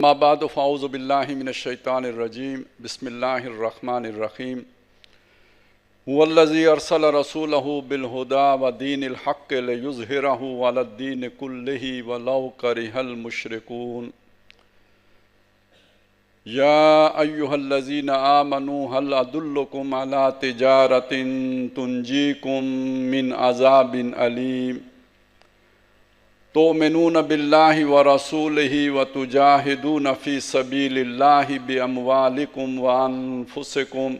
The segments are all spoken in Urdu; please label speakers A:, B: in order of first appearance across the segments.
A: ما بعد فاعوذ باللہ من الشیطان الرجیم بسم اللہ الرحمن الرحیم هو الذی ارسل رسولہ بالہدی ودین الحق لیظہرہ علی الدین کلہ ولو کرہ المشرکون یا ایہا الذین آمنوا هل ادلکم علی تجارۃ تنجیکم من عذاب علیم تؤمنون باللہ ورسولہ وتجاہدون فی سبیل اللہ باموالکم وانفسکم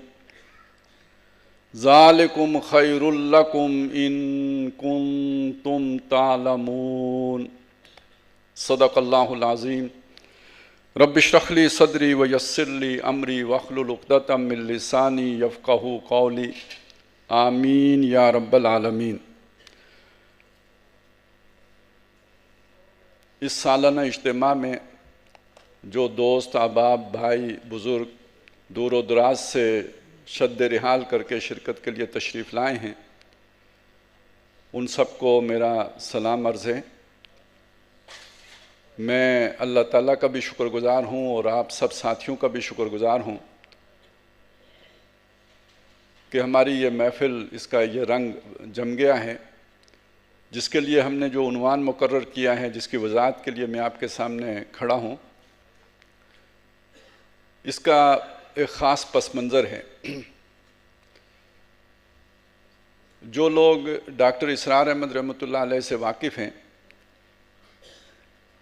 A: ذالکم خیر لکم ان کنتم تعلمون صدق اللہ العظیم رب اشرح لی صدری ویسر لی امری واحلل عقدۃ من لسانی یفقہوا قولی آمین یا رب العالمین۔ اس سالانہ اجتماع میں جو دوست احباب بھائی بزرگ دور و دراز سے شد رحال کر کے شرکت کے لیے تشریف لائے ہیں، ان سب کو میرا سلام عرض ہے۔ میں اللہ تعالیٰ کا بھی شکر گزار ہوں اور آپ سب ساتھیوں کا بھی شکر گزار ہوں کہ ہماری یہ محفل، اس کا یہ رنگ جم گیا ہے، جس کے لیے ہم نے جو عنوان مقرر کیا ہے، جس کی وضاحت کے لیے میں آپ کے سامنے کھڑا ہوں، اس کا ایک خاص پس منظر ہے۔ جو لوگ ڈاکٹر اسرار احمد رحمۃ اللہ علیہ سے واقف ہیں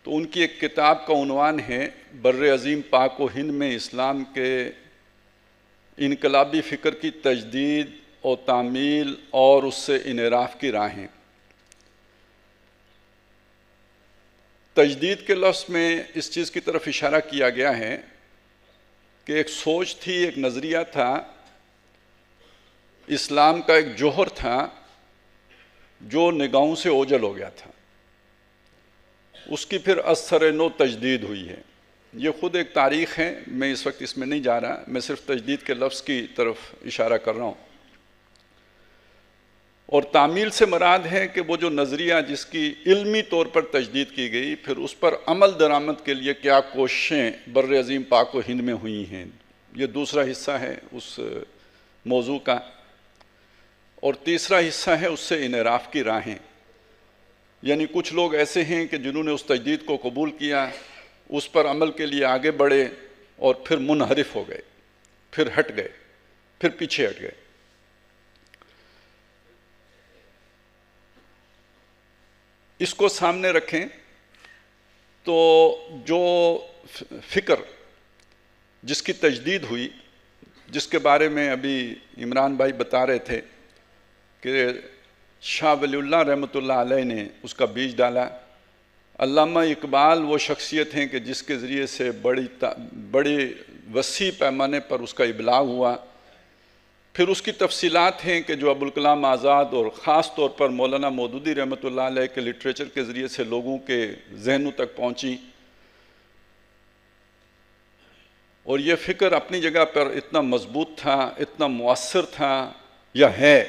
A: تو ان کی ایک کتاب کا عنوان ہے بر عظیم پاک و ہند میں اسلام کے انقلابی فکر کی تجدید و تعمیل اور اس سے انحراف کی راہیں۔ تجدید کے لفظ میں اس چیز کی طرف اشارہ کیا گیا ہے کہ ایک سوچ تھی، ایک نظریہ تھا، اسلام کا ایک جوہر تھا جو نگاہوں سے اوجھل ہو گیا تھا، اس کی پھر از سر نو تجدید ہوئی ہے۔ یہ خود ایک تاریخ ہے، میں اس وقت اس میں نہیں جا رہا، میں صرف تجدید کے لفظ کی طرف اشارہ کر رہا ہوں۔ اور تعمیل سے مراد ہے کہ وہ جو نظریہ جس کی علمی طور پر تجدید کی گئی، پھر اس پر عمل درآمد کے لیے کیا کوششیں بر عظیم پاک و ہند میں ہوئی ہیں، یہ دوسرا حصہ ہے اس موضوع کا۔ اور تیسرا حصہ ہے اس سے انحراف کی راہیں، یعنی کچھ لوگ ایسے ہیں کہ جنہوں نے اس تجدید کو قبول کیا، اس پر عمل کے لیے آگے بڑھے اور پھر منحرف ہو گئے، پھر ہٹ گئے، پھر پیچھے ہٹ گئے۔ اس کو سامنے رکھیں تو جو فکر جس کی تجدید ہوئی، جس کے بارے میں ابھی عمران بھائی بتا رہے تھے کہ شاہ ولی اللہ رحمۃ اللہ علیہ نے اس کا بیج ڈالا۔ علامہ اقبال وہ شخصیت ہیں کہ جس کے ذریعے سے بڑی وسیع پیمانے پر اس کا ابلاغ ہوا۔ پھر اس کی تفصیلات ہیں کہ جو ابوالکلام آزاد اور خاص طور پر مولانا مودودی رحمۃ اللہ علیہ کے لٹریچر کے ذریعے سے لوگوں کے ذہنوں تک پہنچی۔ اور یہ فکر اپنی جگہ پر اتنا مضبوط تھا، اتنا مؤثر تھا یا ہے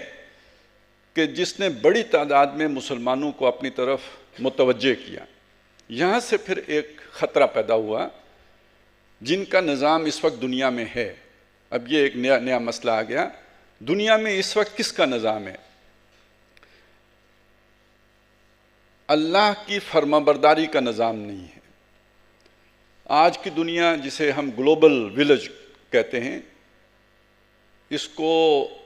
A: کہ جس نے بڑی تعداد میں مسلمانوں کو اپنی طرف متوجہ کیا۔ یہاں سے پھر ایک خطرہ پیدا ہوا جن کا نظام اس وقت دنیا میں ہے۔ اب یہ ایک نیا مسئلہ آ گیا، دنیا میں اس وقت کس کا نظام ہے؟ اللہ کی فرمانبرداری کا نظام نہیں ہے۔ آج کی دنیا جسے ہم گلوبل ویلیج کہتے ہیں، اس کو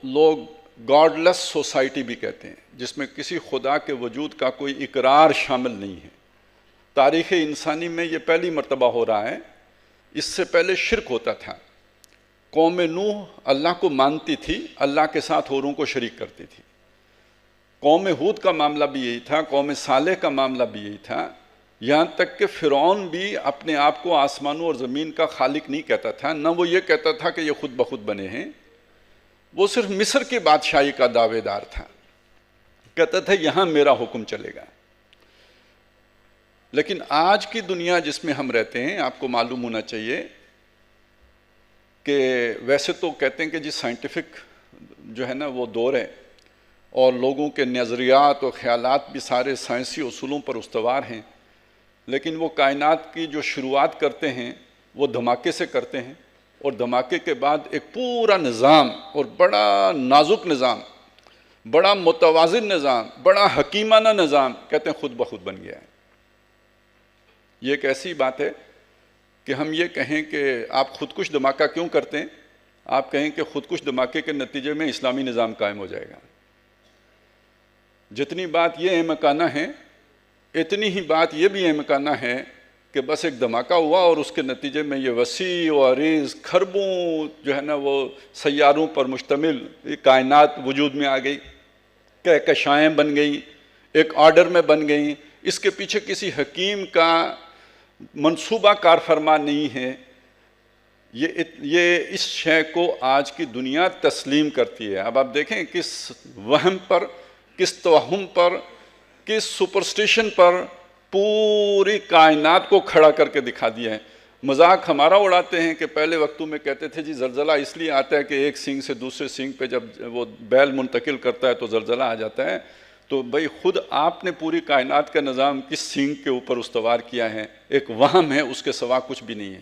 A: لوگ گاڈ لیس سوسائٹی بھی کہتے ہیں، جس میں کسی خدا کے وجود کا کوئی اقرار شامل نہیں ہے۔ تاریخ انسانی میں یہ پہلی مرتبہ ہو رہا ہے، اس سے پہلے شرک ہوتا تھا۔ قوم نوح اللہ کو مانتی تھی، اللہ کے ساتھ اوروں کو شریک کرتی تھی۔ قوم ہود کا معاملہ بھی یہی تھا، قوم صالح کا معاملہ بھی یہی تھا، یہاں تک کہ فرعون بھی اپنے آپ کو آسمانوں اور زمین کا خالق نہیں کہتا تھا، نہ وہ یہ کہتا تھا کہ یہ خود بخود بنے ہیں، وہ صرف مصر کی بادشاہی کا دعوے دار تھا، کہتا تھا یہاں میرا حکم چلے گا۔ لیکن آج کی دنیا جس میں ہم رہتے ہیں، آپ کو معلوم ہونا چاہیے کہ ویسے تو کہتے ہیں کہ جی سائنٹیفک جو ہے نا وہ دور ہے، اور لوگوں کے نظریات اور خیالات بھی سارے سائنسی اصولوں پر استوار ہیں، لیکن وہ کائنات کی جو شروعات کرتے ہیں وہ دھماکے سے کرتے ہیں، اور دھماکے کے بعد ایک پورا نظام اور بڑا نازک نظام، بڑا متوازن نظام، بڑا حکیمانہ نظام کہتے ہیں خود بخود بن گیا ہے۔ یہ ایک ایسی بات ہے کہ ہم یہ کہیں کہ آپ خودکش دھماکہ کیوں کرتے ہیں، آپ کہیں کہ خودکش دھماکے کے نتیجے میں اسلامی نظام قائم ہو جائے گا۔ جتنی بات یہ احمقانہ ہے، اتنی ہی بات یہ بھی احمقانہ ہے کہ بس ایک دھماکہ ہوا اور اس کے نتیجے میں یہ وسیع و عریض کھربوں جو ہے نا وہ سیاروں پر مشتمل کائنات وجود میں آ گئی، کہکشائیں بن گئیں، ایک آرڈر میں بن گئیں۔ اس کے پیچھے کسی حکیم کا منصوبہ کار فرما نہیں ہے۔ یہ اس شے کو آج کی دنیا تسلیم کرتی ہے۔ اب آپ دیکھیں کس وہم پر، کس توہم پر، کس سپرسٹیشن پر پوری کائنات کو کھڑا کر کے دکھا دیا ہے۔ مذاق ہمارا اڑاتے ہیں کہ پہلے وقتوں میں کہتے تھے جی زلزلہ اس لیے آتا ہے کہ ایک سینگ سے دوسرے سینگ پہ جب وہ بیل منتقل کرتا ہے تو زلزلہ آ جاتا ہے۔ تو بھئی خود آپ نے پوری کائنات کا نظام کس سینگ کے اوپر استوار کیا ہے؟ ایک وہم ہے، اس کے سوا کچھ بھی نہیں ہے۔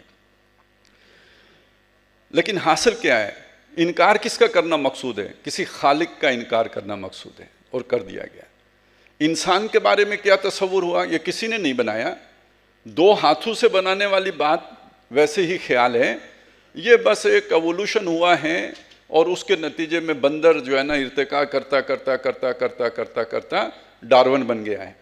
A: لیکن حاصل کیا ہے؟ انکار کس کا کرنا مقصود ہے؟ کسی خالق کا انکار کرنا مقصود ہے، اور کر دیا گیا۔ انسان کے بارے میں کیا تصور ہوا؟ یہ کسی نے نہیں بنایا۔ دو ہاتھوں سے بنانے والی بات ویسے ہی خیال ہے، یہ بس ایک ایوولوشن ہوا ہے، اور اس کے نتیجے میں بندر جو ہے نا ارتقاء کرتا کرتا کرتا کرتا کرتا کرتا ڈارون بن گیا ہے۔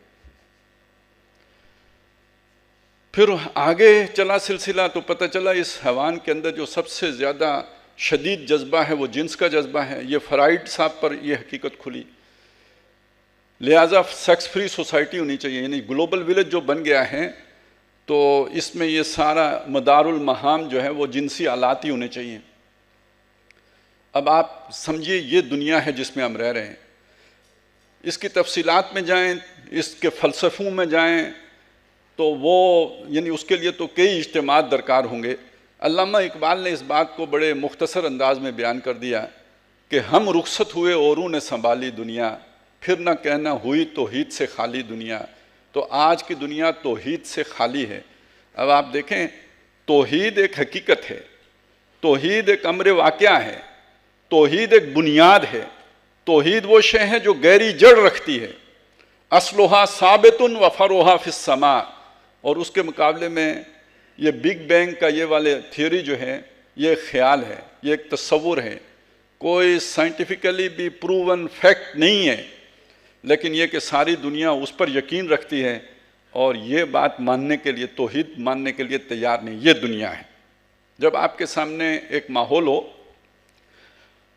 A: پھر آگے چلا سلسلہ تو پتہ چلا اس حیوان کے اندر جو سب سے زیادہ شدید جذبہ ہے وہ جنس کا جذبہ ہے۔ یہ فرائڈ صاحب پر یہ حقیقت کھلی، لہٰذا سیکس فری سوسائٹی ہونی چاہیے، یعنی گلوبل ولیج جو بن گیا ہے تو اس میں یہ سارا مدار المہام جو ہے وہ جنسی آلات ہی ہونے چاہیے۔ اب آپ سمجھیے یہ دنیا ہے جس میں ہم رہ رہے ہیں، اس کی تفصیلات میں جائیں، اس کے فلسفوں میں جائیں تو وہ یعنی اس کے لیے تو کئی اجتماعات درکار ہوں گے۔ علامہ اقبال نے اس بات کو بڑے مختصر انداز میں بیان کر دیا کہ ہم رخصت ہوئے اوروں نے سنبھالی دنیا، پھر نہ کہنا ہوئی توحید سے خالی دنیا۔ تو آج کی دنیا توحید سے خالی ہے۔ اب آپ دیکھیں توحید ایک حقیقت ہے، توحید ایک امر واقعہ ہے، توحید ایک بنیاد ہے، توحید وہ شے ہے جو گہری جڑ رکھتی ہے۔ اصلها ثابت و فروعها فی السماء۔ اور اس کے مقابلے میں یہ بگ بینگ کا یہ والے تھیوری جو ہے یہ ایک خیال ہے، یہ ایک تصور ہے، کوئی سائنٹیفیکلی بھی پروون فیکٹ نہیں ہے، لیکن یہ کہ ساری دنیا اس پر یقین رکھتی ہے اور یہ بات ماننے کے لیے، توحید ماننے کے لیے تیار نہیں۔ یہ دنیا ہے۔ جب آپ کے سامنے ایک ماحول ہو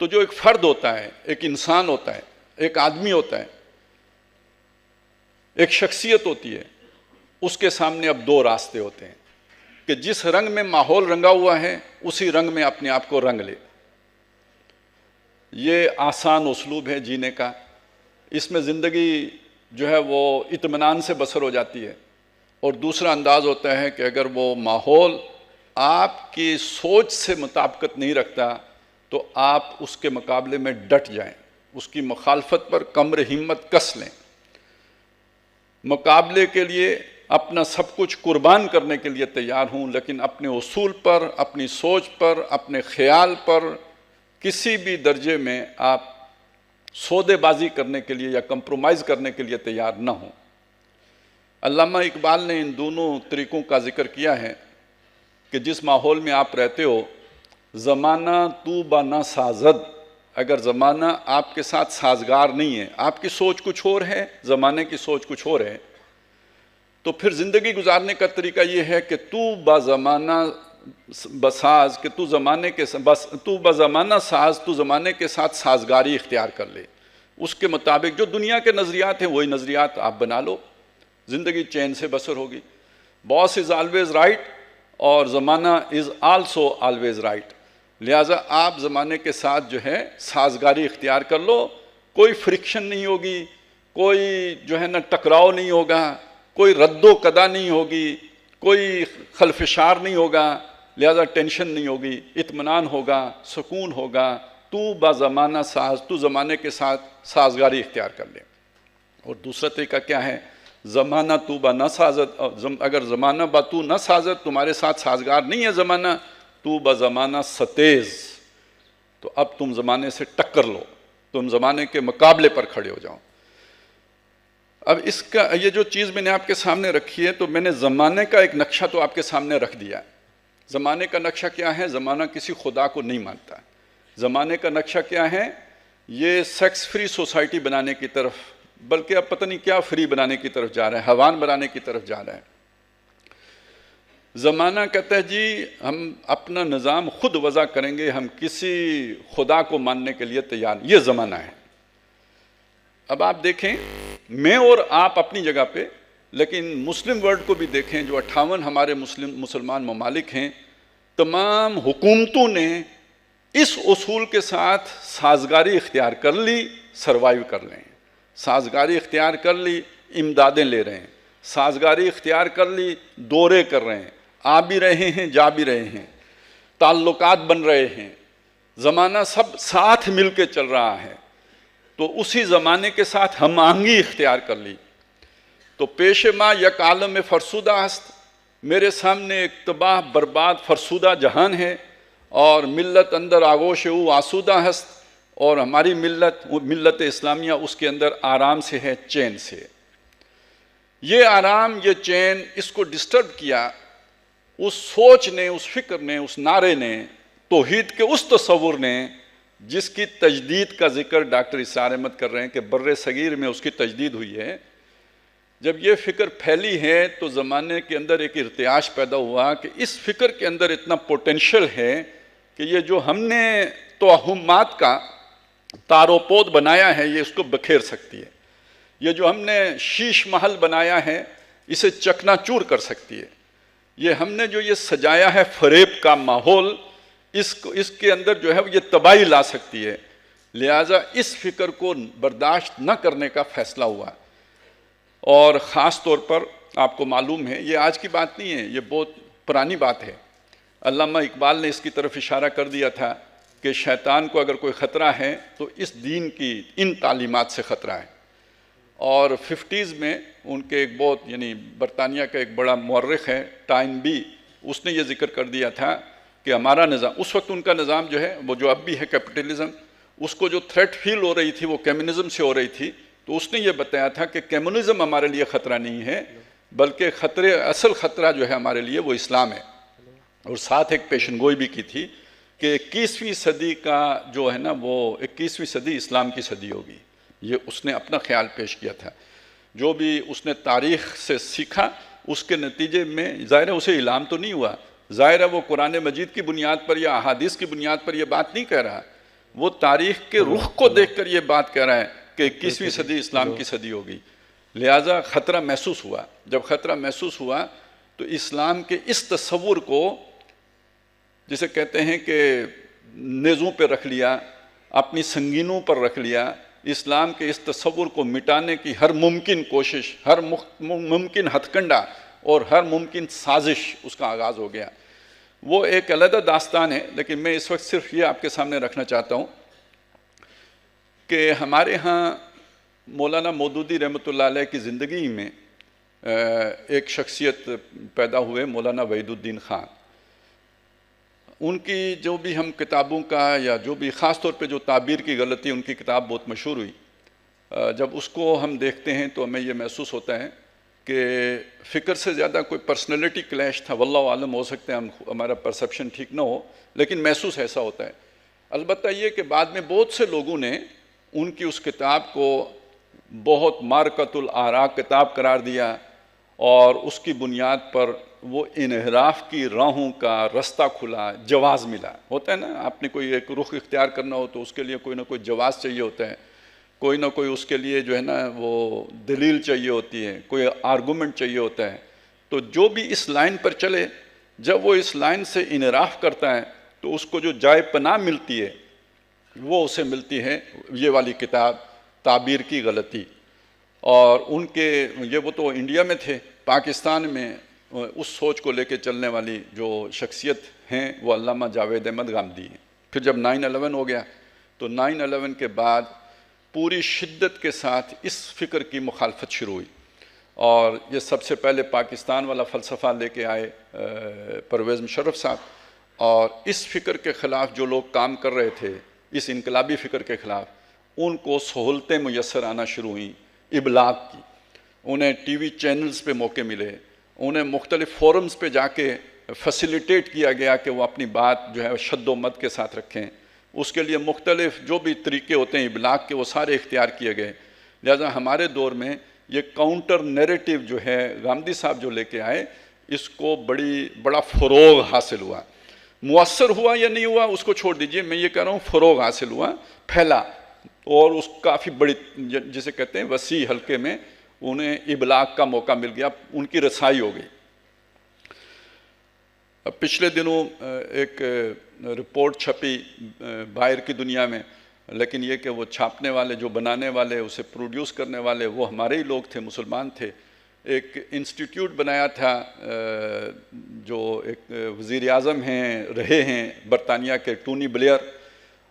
A: تو جو ایک فرد ہوتا ہے، ایک انسان ہوتا ہے، ایک آدمی ہوتا ہے، ایک شخصیت ہوتی ہے، اس کے سامنے اب دو راستے ہوتے ہیں کہ جس رنگ میں ماحول رنگا ہوا ہے اسی رنگ میں اپنے آپ کو رنگ لے۔ یہ آسان اسلوب ہے جینے کا، اس میں زندگی جو ہے وہ اطمینان سے بسر ہو جاتی ہے۔ اور دوسرا انداز ہوتا ہے کہ اگر وہ ماحول آپ کی سوچ سے مطابقت نہیں رکھتا تو آپ اس کے مقابلے میں ڈٹ جائیں، اس کی مخالفت پر کمر ہمت کس لیں، مقابلے کے لیے اپنا سب کچھ قربان کرنے کے لیے تیار ہوں، لیکن اپنے اصول پر، اپنی سوچ پر، اپنے خیال پر کسی بھی درجے میں آپ سودے بازی کرنے کے لیے یا کمپرومائز کرنے کے لیے تیار نہ ہوں۔ علامہ اقبال نے ان دونوں طریقوں کا ذکر کیا ہے کہ جس ماحول میں آپ رہتے ہو، زمانہ تو با نہ سازد، اگر زمانہ آپ کے ساتھ سازگار نہیں ہے، آپ کی سوچ کچھ اور ہے، زمانے کی سوچ کچھ اور ہے، تو پھر زندگی گزارنے کا طریقہ یہ ہے کہ تو با زمانہ بساز، کہ تو با زمانہ ساز، تو زمانے کے ساتھ سازگاری اختیار کر لے، اس کے مطابق جو دنیا کے نظریات ہیں وہی نظریات آپ بنا لو، زندگی چین سے بسر ہوگی۔ باس از آلویز رائٹ اور زمانہ از آلسو آلویز رائٹ، لہٰذا آپ زمانے کے ساتھ جو ہے سازگاری اختیار کر لو، کوئی فرکشن نہیں ہوگی، کوئی جو ہے نا ٹکراؤ نہیں ہوگا، کوئی رد و قدا نہیں ہوگی، کوئی خلفشار نہیں ہوگا، لہذا ٹینشن نہیں ہوگی، اطمینان ہوگا، سکون ہوگا۔ تو با زمانہ ساز، تو زمانے کے ساتھ سازگاری اختیار کر لے۔ اور دوسرا طریقہ کیا ہے؟ زمانہ تو با نہ سازد، اگر زمانہ با تو نہ سازد، تمہارے ساتھ سازگار نہیں ہے زمانہ، تو با زمانہ ستیز، تو اب تم زمانے سے ٹکر لو، تم زمانے کے مقابلے پر کھڑے ہو جاؤ۔ اب اس کا یہ جو چیز میں نے آپ کے سامنے رکھی ہے، تو میں نے زمانے کا ایک نقشہ تو آپ کے سامنے رکھ دیا ہے۔ زمانے کا نقشہ کیا ہے؟ زمانہ کسی خدا کو نہیں مانتا۔ زمانے کا نقشہ کیا ہے؟ یہ سیکس فری سوسائٹی بنانے کی طرف، بلکہ اب پتہ نہیں کیا فری بنانے کی طرف جا رہا ہے، حیوان بنانے کی طرف جا رہا ہے۔ زمانہ کہتا ہے جی ہم اپنا نظام خود وضع کریں گے، ہم کسی خدا کو ماننے کے لیے تیار، یہ زمانہ ہے۔ اب آپ دیکھیں، میں اور آپ اپنی جگہ پہ، لیکن مسلم ورلڈ کو بھی دیکھیں، جو 58 ہمارے مسلمان ممالک ہیں، تمام حکومتوں نے اس اصول کے ساتھ سازگاری اختیار کر لی، سروائیو کر لیں، سازگاری اختیار کر لی، امدادیں لے رہے ہیں، سازگاری اختیار کر لی، دورے کر رہے ہیں، آ بھی رہے ہیں، جا بھی رہے ہیں، تعلقات بن رہے ہیں، زمانہ سب ساتھ مل کے چل رہا ہے۔ تو اسی زمانے کے ساتھ ہم آہنگی اختیار کر لی۔ تو پیش ما یک عالم فرسودہ است، میرے سامنے ایک تباہ برباد فرسودہ جہان ہے، اور ملت اندر آغوش او آسودہ ہست، اور ہماری ملت اسلامیہ اس کے اندر آرام سے ہے، چین سے۔ یہ آرام، یہ چین، اس کو ڈسٹرب کیا اس سوچ نے، اس فکر نے، اس نعرے نے، توحید کے اس تصور نے، جس کی تجدید کا ذکر ڈاکٹر اسرار احمد کر رہے ہیں کہ بر صغیر میں اس کی تجدید ہوئی ہے۔ جب یہ فکر پھیلی ہے تو زمانے کے اندر ایک ارتعاش پیدا ہوا کہ اس فکر کے اندر اتنا پوٹینشل ہے کہ یہ جو ہم نے توہمات کا تار و پود بنایا ہے، یہ اس کو بکھیر سکتی ہے۔ یہ جو ہم نے شیش محل بنایا ہے، اسے چکنا چور کر سکتی ہے۔ یہ ہم نے جو یہ سجایا ہے فریب کا ماحول، اس کے اندر جو ہے یہ تباہی لا سکتی ہے۔ لہٰذا اس فکر کو برداشت نہ کرنے کا فیصلہ ہوا، اور خاص طور پر آپ کو معلوم ہے، یہ آج کی بات نہیں ہے، یہ بہت پرانی بات ہے۔ علامہ اقبال نے اس کی طرف اشارہ کر دیا تھا کہ شیطان کو اگر کوئی خطرہ ہے تو اس دین کی ان تعلیمات سے خطرہ ہے۔ اور 50s میں ان کے ایک بہت، یعنی برطانیہ کا ایک بڑا مورخ ہے ٹائن بی، اس نے یہ ذکر کر دیا تھا کہ ہمارا نظام، اس وقت ان کا نظام جو ہے وہ جو اب بھی ہے کیپٹلزم، اس کو جو تھریٹ فیل ہو رہی تھی وہ کمیونزم سے ہو رہی تھی، تو اس نے یہ بتایا تھا کہ کمیونزم ہمارے لیے خطرہ نہیں ہے، بلکہ اصل خطرہ جو ہے ہمارے لیے وہ اسلام ہے۔ اور ساتھ ایک پیشن گوئی بھی کی تھی کہ 21ویں صدی کا جو ہے نا، وہ 21ویں صدی اسلام کی صدی ہوگی۔ یہ اس نے اپنا خیال پیش کیا تھا۔ جو بھی اس نے تاریخ سے سیکھا، اس کے نتیجے میں ظاہر ہے اسے الہام تو نہیں ہوا، ظاہر ہے وہ قرآن مجید کی بنیاد پر یا احادیث کی بنیاد پر یہ بات نہیں کہہ رہا، وہ تاریخ کے رخ کو دیکھ کر یہ بات کہہ رہا ہے کہ 21ویں صدی اسلام کی صدی ہوگی۔ لہٰذا خطرہ محسوس ہوا۔ جب خطرہ محسوس ہوا تو اسلام کے اس تصور کو، جسے کہتے ہیں کہ نیزوں پہ رکھ لیا، اپنی سنگینوں پر رکھ لیا، اسلام کے اس تصور کو مٹانے کی ہر ممکن کوشش، ہر ممکن ہتھ کنڈا اور ہر ممکن سازش اس کا آغاز ہو گیا۔ وہ ایک علیحدہ داستان ہے، لیکن میں اس وقت صرف یہ آپ کے سامنے رکھنا چاہتا ہوں کہ ہمارے ہاں مولانا مودودی رحمۃ اللہ علیہ کی زندگی میں ایک شخصیت پیدا ہوئے، مولانا وحید الدین خان۔ ان کی جو بھی ہم کتابوں کا، یا جو بھی خاص طور پہ جو تعبیر کی غلطی، ان کی کتاب بہت مشہور ہوئی۔ جب اس کو ہم دیکھتے ہیں تو ہمیں یہ محسوس ہوتا ہے کہ فکر سے زیادہ کوئی پرسنالٹی کلیش تھا، واللہ عالم، ہو سکتا ہے ہمارا پرسپشن ٹھیک نہ ہو، لیکن محسوس ایسا ہوتا ہے۔ البتہ یہ کہ بعد میں بہت سے لوگوں نے ان کی اس کتاب کو بہت مارکۃ الآراء کتاب قرار دیا، اور اس کی بنیاد پر وہ انحراف کی راہوں کا رستہ کھلا، جواز ملا۔ ہوتا ہے نا، آپ نے کوئی ایک رخ اختیار کرنا ہو تو اس کے لیے کوئی نہ کوئی جواز چاہیے ہوتا ہے، کوئی نہ کوئی اس کے لیے جو ہے نا وہ دلیل چاہیے ہوتی ہے، کوئی آرگومنٹ چاہیے ہوتا ہے۔ تو جو بھی اس لائن پر چلے، جب وہ اس لائن سے انحراف کرتا ہے تو اس کو جو جائے پناہ ملتی ہے وہ اسے ملتی ہے یہ والی کتاب، تعبیر کی غلطی۔ اور ان کے وہ تو انڈیا میں تھے، پاکستان میں اس سوچ کو لے کے چلنے والی جو شخصیت ہیں وہ علامہ جاوید احمد غامدی ہیں۔ پھر جب 9/11 ہو گیا تو 9/11 کے بعد پوری شدت کے ساتھ اس فکر کی مخالفت شروع ہوئی، اور یہ سب سے پہلے پاکستان والا فلسفہ لے کے آئے پرویز مشرف صاحب، اور اس فکر کے خلاف جو لوگ کام کر رہے تھے، اس انقلابی فکر کے خلاف، ان کو سہولتیں میسر آنا شروع ہوئیں ابلاغ کی، انہیں ٹی وی چینلز پہ موقع ملے، انہیں مختلف فورمز پہ جا کے فیسیلیٹیٹ کیا گیا کہ وہ اپنی بات جو ہے شد و مد کے ساتھ رکھیں، اس کے لیے مختلف جو بھی طریقے ہوتے ہیں ابلاغ کے وہ سارے اختیار کیے گئے۔ لہذا ہمارے دور میں یہ کاؤنٹر نیریٹو جو ہے گاندھی صاحب جو لے کے آئے، اس کو بڑا فروغ حاصل ہوا۔ مؤثر ہوا یا نہیں ہوا اس کو چھوڑ دیجئے، میں یہ کہہ رہا ہوں فروغ حاصل ہوا، پھیلا، اور اس کافی بڑی جسے کہتے ہیں وسیع حلقے میں انہیں ابلاغ کا موقع مل گیا، ان کی رسائی ہو گئی۔ پچھلے دنوں ایک رپورٹ چھپی باہر کی دنیا میں، لیکن یہ کہ وہ چھاپنے والے، جو بنانے والے، اسے پروڈیوس کرنے والے وہ ہمارے ہی لوگ تھے، مسلمان تھے۔ ایک انسٹیٹیوٹ بنایا تھا جو ایک وزیر اعظم رہے ہیں برطانیہ کے، ٹونی بلیئر،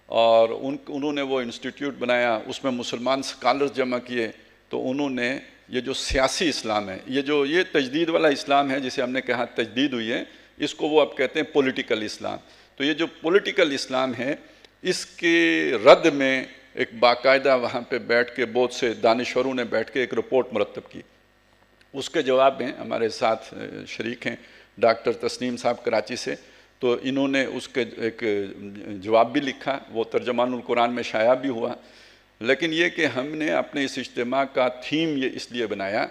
A: اور انہوں نے وہ انسٹیٹیوٹ بنایا، اس میں مسلمان سکالرز جمع کیے، تو انہوں نے یہ جو سیاسی اسلام ہے، یہ تجدید والا اسلام ہے جسے ہم نے کہا تجدید ہوئی ہے، اس کو وہ اب کہتے ہیں پولیٹیکل اسلام۔ تو یہ جو پولیٹیکل اسلام ہے، اس کے رد میں ایک باقاعدہ وہاں پہ بیٹھ کے بہت سے دانشوروں نے بیٹھ کے ایک رپورٹ مرتب کی۔ اس کے جواب میں ہمارے ساتھ شریک ہیں ڈاکٹر تسنیم صاحب کراچی سے، تو انہوں نے اس کے ایک جواب بھی لکھا، وہ ترجمان القرآن میں شائع بھی ہوا۔ لیکن یہ کہ ہم نے اپنے اس اجتماع کا تھیم یہ اس لیے بنایا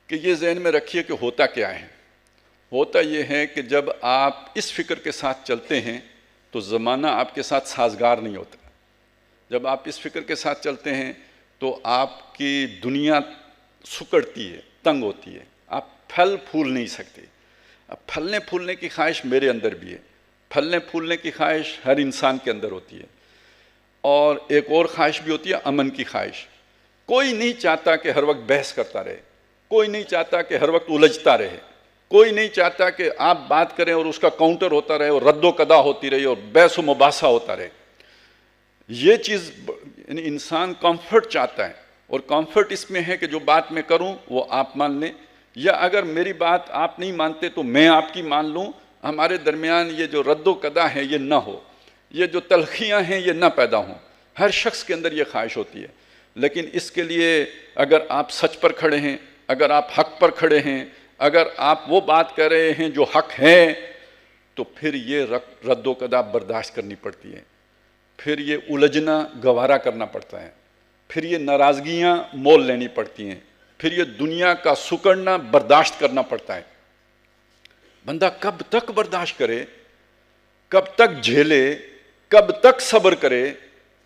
A: کہ یہ ذہن میں رکھیے کہ ہوتا کیا ہے۔ ہوتا یہ ہے کہ جب آپ اس فکر کے ساتھ چلتے ہیں تو زمانہ آپ کے ساتھ سازگار نہیں ہوتا۔ جب آپ اس فکر کے ساتھ چلتے ہیں تو آپ کی دنیا سکڑتی ہے، تنگ ہوتی ہے، آپ پھل پھول نہیں سکتے۔ اب پھلنے پھولنے کی خواہش میرے اندر بھی ہے، پھلنے پھولنے کی خواہش ہر انسان کے اندر ہوتی ہے، اور ایک اور خواہش بھی ہوتی ہے، امن کی خواہش۔ کوئی نہیں چاہتا کہ ہر وقت بحث کرتا رہے، کوئی نہیں چاہتا کہ ہر وقت الجھتا رہے، کوئی نہیں چاہتا کہ آپ بات کریں اور اس کا کاؤنٹر ہوتا رہے اور رد و قدا ہوتی رہی اور بحث و مباحثہ ہوتا رہے۔ یہ چیز یعنی انسان کمفرٹ چاہتا ہے، اور کمفرٹ اس میں ہے کہ جو بات میں کروں وہ آپ مان لیں، یا اگر میری بات آپ نہیں مانتے تو میں آپ کی مان لوں۔ ہمارے درمیان یہ جو رد و قدا ہے یہ نہ ہو، یہ جو تلخیاں ہیں یہ نہ پیدا ہوں۔ ہر شخص کے اندر یہ خواہش ہوتی ہے، لیکن اس کے لیے اگر آپ سچ پر کھڑے ہیں، اگر آپ حق پر کھڑے ہیں، اگر آپ وہ بات کر رہے ہیں جو حق ہے، تو پھر یہ رد و قدا برداشت کرنی پڑتی ہے، پھر یہ الجھنا گوارا کرنا پڑتا ہے، پھر یہ ناراضگیاں مول لینی پڑتی ہیں، پھر یہ دنیا کا سکڑنا برداشت کرنا پڑتا ہے۔ بندہ کب تک برداشت کرے، کب تک جھیلے، کب تک صبر کرے؟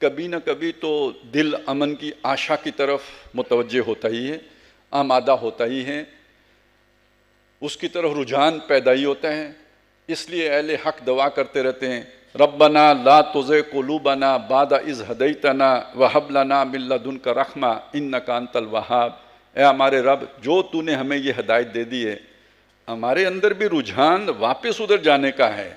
A: کبھی نہ کبھی تو دل امن کی آشا کی طرف متوجہ ہوتا ہی ہے، آمادہ ہوتا ہی ہے، اس کی طرف رجحان پیدا ہی ہوتا ہے۔ اس لیے اہل حق دعا کرتے رہتے ہیں، ربنا لا تزغ قلوبنا بعد اذ ہدیتنا وہب لنا من لدنک رحمہ انک انت الوہاب۔ اے ہمارے رب، جو تو نے ہمیں یہ ہدایت دے دی ہے، ہمارے اندر بھی رجحان واپس ادھر جانے کا ہے۔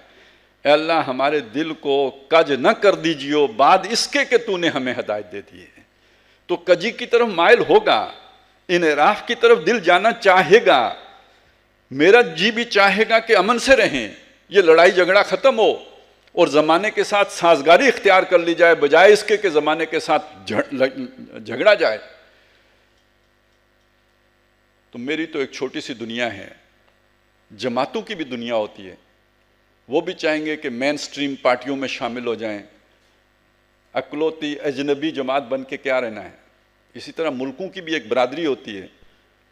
A: اے اللہ، ہمارے دل کو کج نہ کر دیجیو بعد اس کے کہ تو نے ہمیں ہدایت دے دی ہے۔ تو کجی کی طرف مائل ہوگا، انحراف کی طرف دل جانا چاہے گا۔ میرا جی بھی چاہے گا کہ امن سے رہیں، یہ لڑائی جھگڑا ختم ہو اور زمانے کے ساتھ سازگاری اختیار کر لی جائے، بجائے اس کے کہ زمانے کے ساتھ جھگڑا جائے۔ تو میری تو ایک چھوٹی سی دنیا ہے، جماعتوں کی بھی دنیا ہوتی ہے، وہ بھی چاہیں گے کہ مین سٹریم پارٹیوں میں شامل ہو جائیں، اکلوتی اجنبی جماعت بن کے کیا رہنا ہے۔ اسی طرح ملکوں کی بھی ایک برادری ہوتی ہے،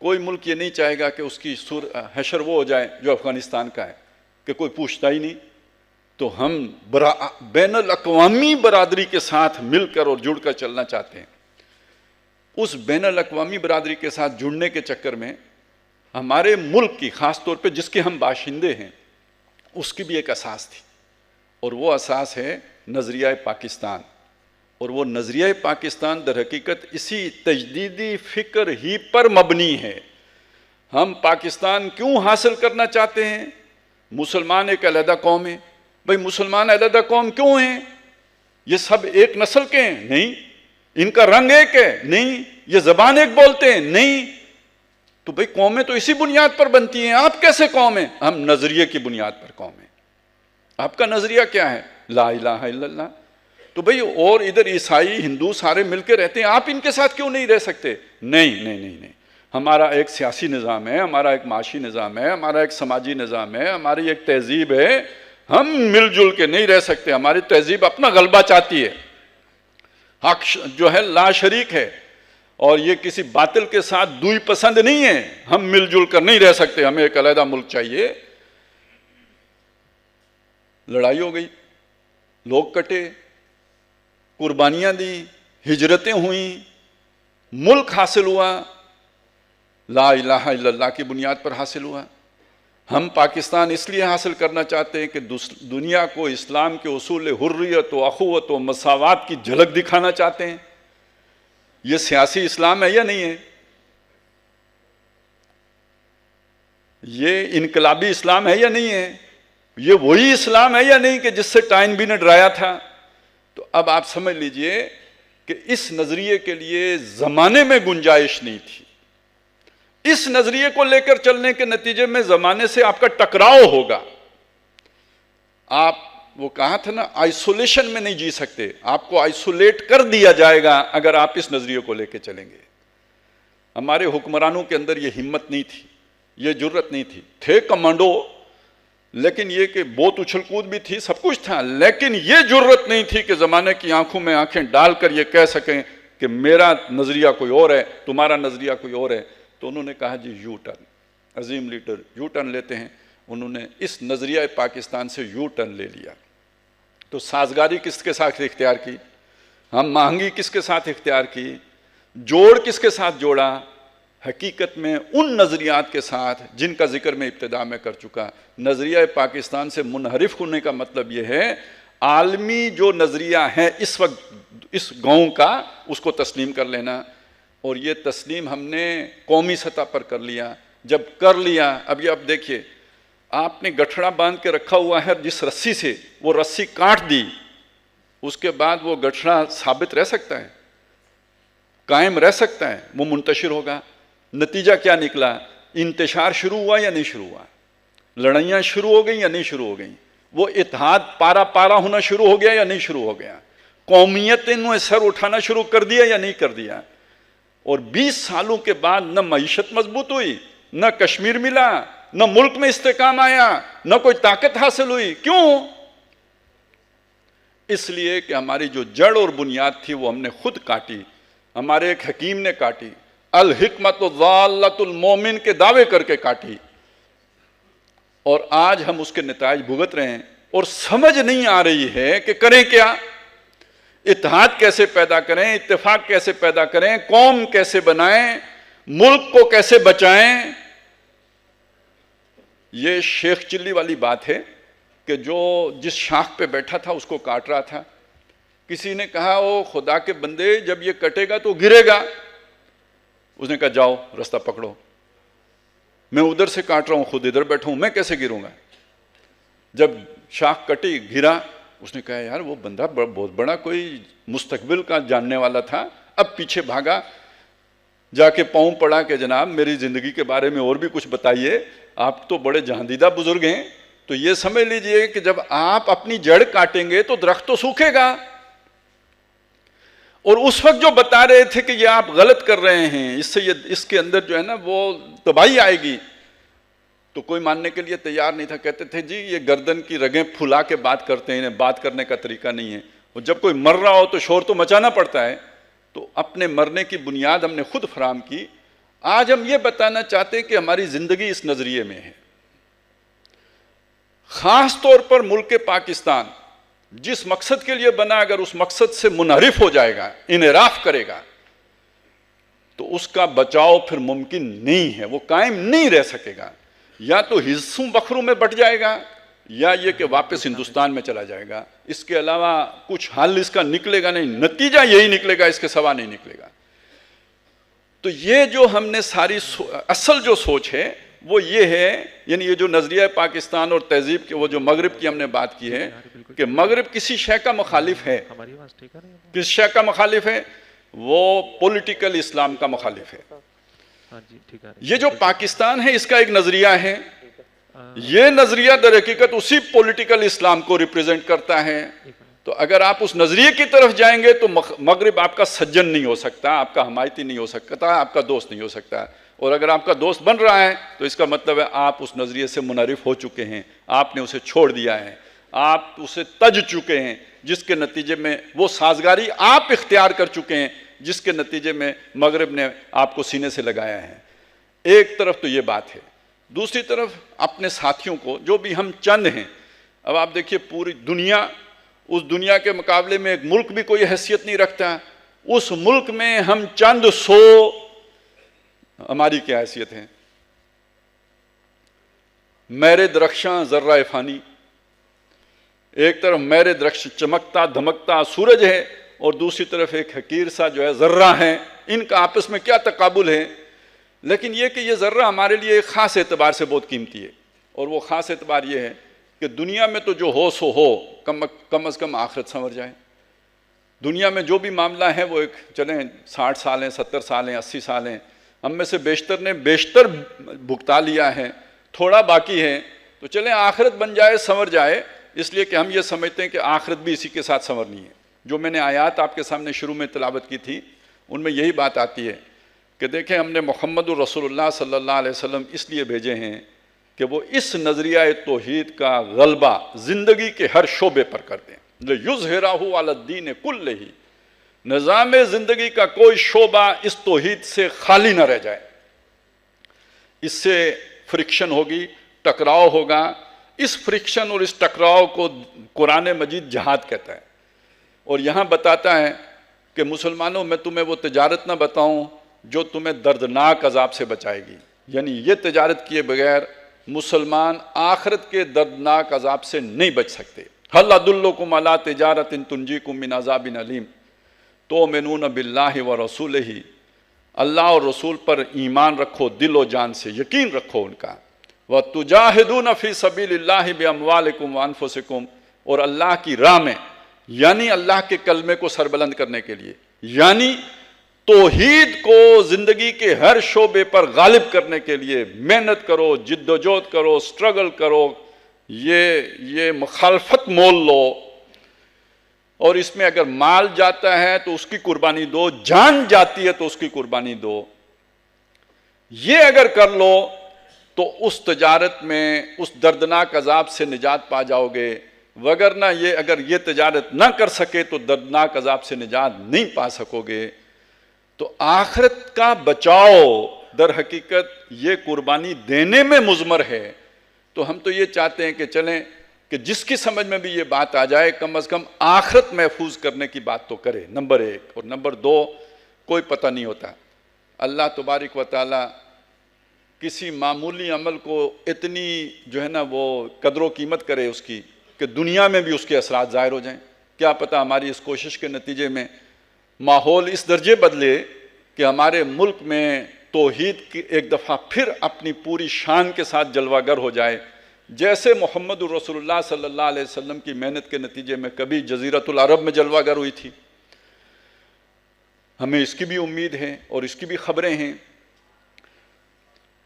A: کوئی ملک یہ نہیں چاہے گا کہ اس کی حشر وہ ہو جائے جو افغانستان کا ہے، کہ کوئی پوچھتا ہی نہیں۔ تو ہم بین الاقوامی برادری کے ساتھ مل کر اور جڑ کر چلنا چاہتے ہیں۔ اس بین الاقوامی برادری کے ساتھ جڑنے کے چکر میں ہمارے ملک کی، خاص طور پہ جس کے ہم باشندے ہیں، اس کی بھی ایک اساس تھی، اور وہ اساس ہے نظریہ پاکستان۔ اور وہ نظریہ پاکستان در حقیقت اسی تجدیدی فکر ہی پر مبنی ہے۔ ہم پاکستان کیوں حاصل کرنا چاہتے ہیں؟ مسلمان ایک علیحدہ قوم ہے، بھئی مسلمان علیحدہ قوم کیوں ہیں؟ یہ سب ایک نسل کے ہیں؟ نہیں۔ ان کا رنگ ایک ہے؟ نہیں۔ یہ زبان ایک بولتے ہیں؟ نہیں۔ تو بھئی قومیں تو اسی بنیاد پر بنتی ہیں، آپ کیسے قوم ہیں؟ ہم نظریے کی بنیاد پر قوم ہیں۔ آپ کا نظریہ کیا ہے؟ لا الہ الا اللہ۔ تو بھئی اور ادھر عیسائی ہندو سارے مل کے رہتے ہیں، آپ ان کے ساتھ کیوں نہیں رہ سکتے؟ نہیں، ہمارا ایک سیاسی نظام ہے، ہمارا ایک معاشی نظام ہے، ہمارا ایک سماجی نظام ہے، ہماری ایک تہذیب ہے، ہم مل جل کے نہیں رہ سکتے۔ ہماری تہذیب اپنا غلبہ چاہتی ہے، حق جو ہے لا شریک ہے، اور یہ کسی باطل کے ساتھ دوئی پسند نہیں ہے۔ ہم مل جل کر نہیں رہ سکتے، ہمیں ایک علیحدہ ملک چاہیے۔ لڑائی ہو گئی، لوگ کٹے، قربانیاں دی، ہجرتیں ہوئیں، ملک حاصل ہوا، لا الہ الا اللہ کی بنیاد پر حاصل ہوا۔ ہم پاکستان اس لیے حاصل کرنا چاہتے ہیں کہ دنیا کو اسلام کے اصول حریت و اخوت و مساوات کی جھلک دکھانا چاہتے ہیں۔ یہ سیاسی اسلام ہے یا نہیں ہے؟ یہ انقلابی اسلام ہے یا نہیں ہے؟ یہ وہی اسلام ہے یا نہیں کہ جس سے ٹائن بھی نے ڈرایا تھا؟ تو اب آپ سمجھ لیجئے کہ اس نظریے کے لیے زمانے میں گنجائش نہیں تھی۔ اس نظریے کو لے کر چلنے کے نتیجے میں زمانے سے آپ کا ٹکراؤ ہوگا۔ آپ وہ کہا تھا نا، آئسولیشن میں نہیں جی سکتے، آپ کو آئسولیٹ کر دیا جائے گا اگر آپ اس نظریے کو لے کے چلیں گے۔ ہمارے حکمرانوں کے اندر یہ ہمت نہیں تھی، یہ جرت نہیں تھی، تھے کمانڈو، لیکن یہ کہ بہت اچھل کود بھی تھی، سب کچھ تھا، لیکن یہ جرت نہیں تھی کہ زمانے کی آنکھوں میں آنکھیں ڈال کر یہ کہہ سکیں کہ میرا نظریہ کوئی اور ہے، تمہارا نظریہ کوئی اور ہے۔ تو انہوں نے کہا جی یو ٹرن، عظیم لیڈر یو ٹرن لیتے ہیں، انہوں نے اس نظریہ پاکستان سے یو ٹرن لے لیا۔ تو سازگاری کس کے ساتھ اختیار کی؟ ہم آہنگی کس کے ساتھ اختیار کی؟ جوڑ کس کے ساتھ جوڑا؟ حقیقت میں ان نظریات کے ساتھ جن کا ذکر میں ابتدا میں کر چکا۔ نظریہ پاکستان سے منحرف ہونے کا مطلب یہ ہے عالمی جو نظریہ ہے اس وقت اس گاؤں کا، اس کو تسلیم کر لینا، اور یہ تسلیم ہم نے قومی سطح پر کر لیا۔ جب کر لیا، اب یہ اب دیکھیے، آپ نے گٹھڑا باندھ کے رکھا ہوا ہے جس رسی سے، وہ رسی کاٹ دی، اس کے بعد وہ گٹھڑا ثابت رہ سکتا ہے، قائم رہ سکتا ہے، وہ منتشر ہوگا۔ نتیجہ کیا نکلا؟ انتشار شروع ہوا یا نہیں شروع ہوا؟ لڑائیاں شروع ہو گئیں یا نہیں شروع ہو گئیں؟ وہ اتحاد پارا پارا ہونا شروع ہو گیا یا نہیں شروع ہو گیا؟ قومیت نے سر اٹھانا شروع کر دیا یا نہیں کر دیا؟ اور 20 سالوں کے بعد نہ معیشت مضبوط ہوئی، نہ کشمیر ملا، نہ ملک میں استحکام آیا، نہ کوئی طاقت حاصل ہوئی۔ کیوں؟ اس لیے کہ ہماری جو جڑ اور بنیاد تھی وہ ہم نے خود کاٹی، ہمارے ایک حکیم نے کاٹی، الحکمت ضالۃ المومن کے دعوے کر کے کاٹی، اور آج ہم اس کے نتائج بھگت رہے ہیں، اور سمجھ نہیں آ رہی ہے کہ کریں کیا، اتحاد کیسے پیدا کریں، اتفاق کیسے پیدا کریں، قوم کیسے بنائیں، ملک کو کیسے بچائیں۔ یہ شیخ چلی والی بات ہے کہ جو جس شاخ پہ بیٹھا تھا اس کو کاٹ رہا تھا، کسی نے کہا او خدا کے بندے جب یہ کٹے گا تو گرے گا، اس نے کہا جاؤ رستہ پکڑو، میں ادھر سے کاٹ رہا ہوں، خود ادھر بیٹھا ہوں، میں کیسے گروں گا؟ جب شاخ کٹی گرا، اس نے کہا یار وہ بندہ بہت بڑا کوئی مستقبل کا جاننے والا تھا، اب پیچھے بھاگا، جا کے پاؤں پڑا کہ جناب میری زندگی کے بارے میں اور بھی کچھ بتائیے، آپ تو بڑے جہاندیدہ بزرگ ہیں۔ تو یہ سمجھ لیجئے کہ جب آپ اپنی جڑ کاٹیں گے تو درخت تو سوکھے گا، اور اس وقت جو بتا رہے تھے کہ یہ آپ غلط کر رہے ہیں، اس سے اس کے اندر جو ہے نا وہ تباہی آئے گی، تو کوئی ماننے کے لیے تیار نہیں تھا۔ کہتے تھے جی یہ گردن کی رگیں پھلا کے بات کرتے ہیں، بات کرنے کا طریقہ نہیں ہے، اور جب کوئی مر رہا ہو تو شور تو مچانا پڑتا ہے۔ تو اپنے مرنے کی بنیاد ہم نے خود فراہم کی۔ آج ہم یہ بتانا چاہتے ہیں کہ ہماری زندگی اس نظریے میں ہے، خاص طور پر ملک پاکستان جس مقصد کے لیے بنا، اگر اس مقصد سے منحرف ہو جائے گا، انحراف کرے گا، تو اس کا بچاؤ پھر ممکن نہیں ہے، وہ قائم نہیں رہ سکے گا، یا تو حصوں بکھروں میں بٹ جائے گا، یا یہ کہ واپس ہندوستان میں چلا جائے گا۔ اس کے علاوہ کچھ حل اس کا نکلے گا نہیں، نتیجہ یہی نکلے گا، اس کے سوا نہیں نکلے گا۔ تو یہ جو ہم نے ساری اصل جو سوچ ہے وہ یہ ہے، یعنی یہ جو نظریہ پاکستان اور تہذیب کے وہ جو مغرب کی ہم نے بات کی ہے کہ مغرب کسی شے کا مخالف ہے، کس شے کا مخالف ہے؟ وہ پولیٹیکل اسلام کا مخالف ہے۔ یہ جو پاکستان ہے اس کا ایک نظریہ ہے، یہ نظریہ در حقیقت اسی پولیٹیکل اسلام کو ریپریزنٹ کرتا ہے. تو اگر آپ اس نظریے کی طرف جائیں گے تو مغرب آپ کا سجن نہیں ہو سکتا، آپ کا حمایتی نہیں ہو سکتا، آپ کا دوست نہیں ہو سکتا. اور اگر آپ کا دوست بن رہا ہے تو اس کا مطلب ہے آپ اس نظریے سے منحرف ہو چکے ہیں، آپ نے اسے چھوڑ دیا ہے، آپ اسے تج چکے ہیں، جس کے نتیجے میں وہ سازگاری آپ اختیار کر چکے ہیں جس کے نتیجے میں مغرب نے آپ کو سینے سے لگایا ہے. ایک طرف تو یہ بات ہے. دوسری طرف اپنے ساتھیوں کو، جو بھی ہم چند ہیں، اب آپ دیکھیے پوری دنیا، اس دنیا کے مقابلے میں ایک ملک بھی کوئی حیثیت نہیں رکھتا، اس ملک میں ہم چند سو، ہماری کیا حیثیت ہے؟ میرے درخشاں ذرہ فانی، ایک طرف میرے درخش چمکتا دھمکتا سورج ہے اور دوسری طرف ایک حقیر سا جو ہے ذرہ ہے. ان کا آپس میں کیا تقابل ہے؟ لیکن یہ کہ یہ ذرہ ہمارے لیے ایک خاص اعتبار سے بہت قیمتی ہے، اور وہ خاص اعتبار یہ ہے کہ دنیا میں تو جو ہو سو ہو، کم از کم آخرت سنور جائے. دنیا میں جو بھی معاملہ ہے وہ ایک چلیں 60 سال ہیں، 70 سال ہیں، 80 سال ہیں، ہم میں سے بیشتر نے بیشتر بھگتا لیا ہے، تھوڑا باقی ہے، تو چلیں آخرت بن جائے، سنور جائے. اس لیے کہ ہم یہ سمجھتے ہیں کہ آخرت بھی اسی کے ساتھ سنورنی ہے. جو میں نے آیات آپ کے سامنے شروع میں تلاوت کی تھی ان میں یہی بات آتی ہے کہ دیکھیں ہم نے محمد الرسول اللہ صلی اللہ علیہ وسلم اس لیے بھیجے ہیں کہ وہ اس نظریہ توحید کا غلبہ زندگی کے ہر شعبے پر کر دیں. لِيُظْهِرَهُ عَلَى الدِّينِ كُلِّهِ، نظام زندگی کا کوئی شعبہ اس توحید سے خالی نہ رہ جائے. اس سے فرکشن ہوگی، ٹکراؤ ہوگا. اس فرکشن اور اس ٹکراؤ کو قرآن مجید جہاد کہتا ہے، اور یہاں بتاتا ہے کہ مسلمانوں میں تمہیں وہ تجارت نہ بتاؤں جو تمہیں دردناک عذاب سے بچائے گی. یعنی یہ تجارت کیے بغیر مسلمان آخرت کے دردناک عذاب سے نہیں بچ سکتے. هل ادلکم علی تجارت تنجیکم من عذاب علیم تؤمنون باللہ ورسولہ، اللہ اور رسول پر ایمان رکھو، دل و جان سے یقین رکھو ان کا. وَتُجَاهِدُونَ فِي سَبِيلِ اللَّهِ بِأَمْوَالِكُمْ وَأَنفُسِكُمْ، اور اللہ کی راہ میں، یعنی اللہ کے کلمے کو سربلند کرنے کے لیے، یعنی توحید کو زندگی کے ہر شعبے پر غالب کرنے کے لیے محنت کرو، جد و جہد کرو، سٹرگل کرو، یہ مخالفت مول لو. اور اس میں اگر مال جاتا ہے تو اس کی قربانی دو، جان جاتی ہے تو اس کی قربانی دو. یہ اگر کر لو تو اس تجارت میں اس دردناک عذاب سے نجات پا جاؤ گے. وگرنہ اگر یہ تجارت نہ کر سکے تو دردناک عذاب سے نجات نہیں پا سکو گے. تو آخرت کا بچاؤ در حقیقت یہ قربانی دینے میں مضمر ہے. تو ہم تو یہ چاہتے ہیں کہ چلیں کہ جس کی سمجھ میں بھی یہ بات آ جائے کم از کم آخرت محفوظ کرنے کی بات تو کرے، نمبر 1. اور نمبر 2، کوئی پتہ نہیں ہوتا اللہ تبارک و تعالی کسی معمولی عمل کو اتنی جو ہے نا وہ قدر و قیمت کرے اس کی کہ دنیا میں بھی اس کے اثرات ظاہر ہو جائیں. کیا پتہ ہماری اس کوشش کے نتیجے میں ماحول اس درجے بدلے کہ ہمارے ملک میں توحید کی ایک دفعہ پھر اپنی پوری شان کے ساتھ جلوہ گر ہو جائے، جیسے محمد الرسول اللہ صلی اللہ علیہ وسلم کی محنت کے نتیجے میں کبھی جزیرۃ العرب میں جلوہ گر ہوئی تھی. ہمیں اس کی بھی امید ہے اور اس کی بھی خبریں ہیں.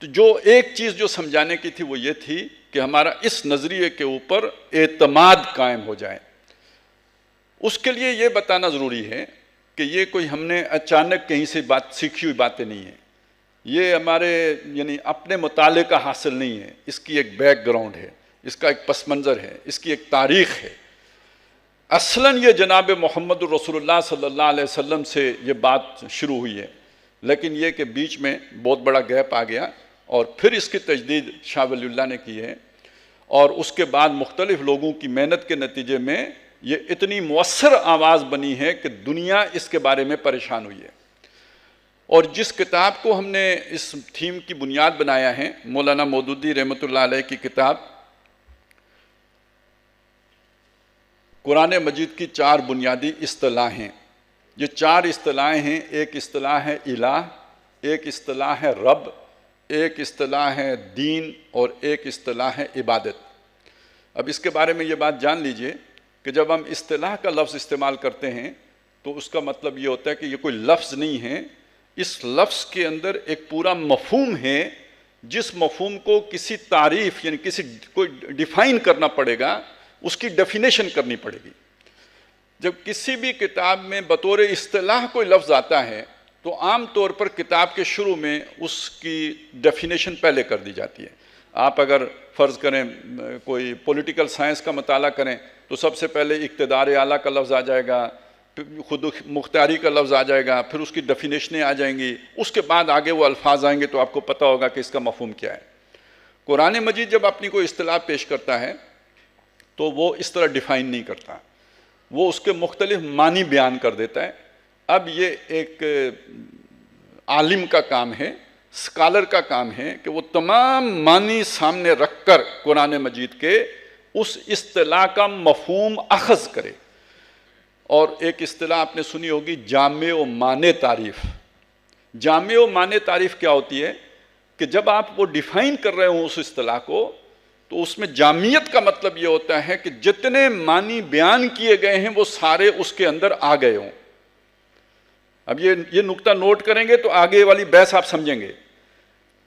A: تو جو ایک چیز جو سمجھانے کی تھی وہ یہ تھی کہ ہمارا اس نظریے کے اوپر اعتماد قائم ہو جائے. اس کے لیے یہ بتانا ضروری ہے کہ یہ کوئی ہم نے اچانک کہیں سے بات سیکھی ہوئی باتیں نہیں ہیں. یہ ہمارے یعنی اپنے مطالعے کا حاصل نہیں ہے. اس کی ایک بیک گراؤنڈ ہے، اس کا ایک پس منظر ہے، اس کی ایک تاریخ ہے. اصلاً یہ جناب محمد الرسول اللہ صلی اللہ علیہ وسلم سے یہ بات شروع ہوئی ہے، لیکن یہ کہ بیچ میں بہت بڑا گیپ آ گیا اور پھر اس کی تجدید شاہ ولی اللہ نے کی ہے. اور اس کے بعد مختلف لوگوں کی محنت کے نتیجے میں یہ اتنی مؤثر آواز بنی ہے کہ دنیا اس کے بارے میں پریشان ہوئی ہے. اور جس کتاب کو ہم نے اس تھیم کی بنیاد بنایا ہے، مولانا مودودی رحمۃ اللہ علیہ کی کتاب، قرآن مجید کی 4 بنیادی اصطلاحیں. یہ 4 اصطلاحیں ہیں. ایک اصطلاح ہے الہ، ایک اصطلاح ہے رب، ایک اصطلاح ہے دین، اور ایک اصطلاح ہے عبادت. اب اس کے بارے میں یہ بات جان لیجئے کہ جب ہم اصطلاح کا لفظ استعمال کرتے ہیں تو اس کا مطلب یہ ہوتا ہے کہ یہ کوئی لفظ نہیں ہے، اس لفظ کے اندر ایک پورا مفہوم ہے، جس مفہوم کو کسی تعریف یعنی کسی کوئی ڈیفائن کرنا پڑے گا، اس کی ڈیفینیشن کرنی پڑے گی۔ جب کسی بھی کتاب میں بطور اصطلاح کوئی لفظ آتا ہے تو عام طور پر کتاب کے شروع میں اس کی ڈیفینیشن پہلے کر دی جاتی ہے۔ آپ اگر فرض کریں کوئی پولیٹیکل سائنس کا مطالعہ کریں تو سب سے پہلے اقتدار اعلیٰ کا لفظ آ جائے گا، پھر خود مختاری کا لفظ آ جائے گا، پھر اس کی ڈیفینیشنیں آ جائیں گی، اس کے بعد آگے وہ الفاظ آئیں گے تو آپ کو پتہ ہوگا کہ اس کا مفہوم کیا ہے۔ قرآن مجید جب اپنی کوئی اصطلاح پیش کرتا ہے تو وہ اس طرح ڈیفائن نہیں کرتا، وہ اس کے مختلف معنی بیان کر دیتا ہے۔ اب یہ ایک عالم کا کام ہے، اسکالر کا کام ہے کہ وہ تمام معنی سامنے رکھ کر قرآن مجید کے اس اصطلاح کا مفہوم اخذ کرے۔ اور ایک اصطلاح آپ نے سنی ہوگی، جامع و معنی تعریف۔ جامع و معنی تعریف کیا ہوتی ہے کہ جب آپ وہ ڈیفائن کر رہے ہوں اس اصطلاح کو تو اس میں جامعیت کا مطلب یہ ہوتا ہے کہ جتنے معنی بیان کیے گئے ہیں وہ سارے اس کے اندر آ گئے ہوں۔ اب یہ نقطہ نوٹ کریں گے تو آگے والی بحث آپ سمجھیں گے۔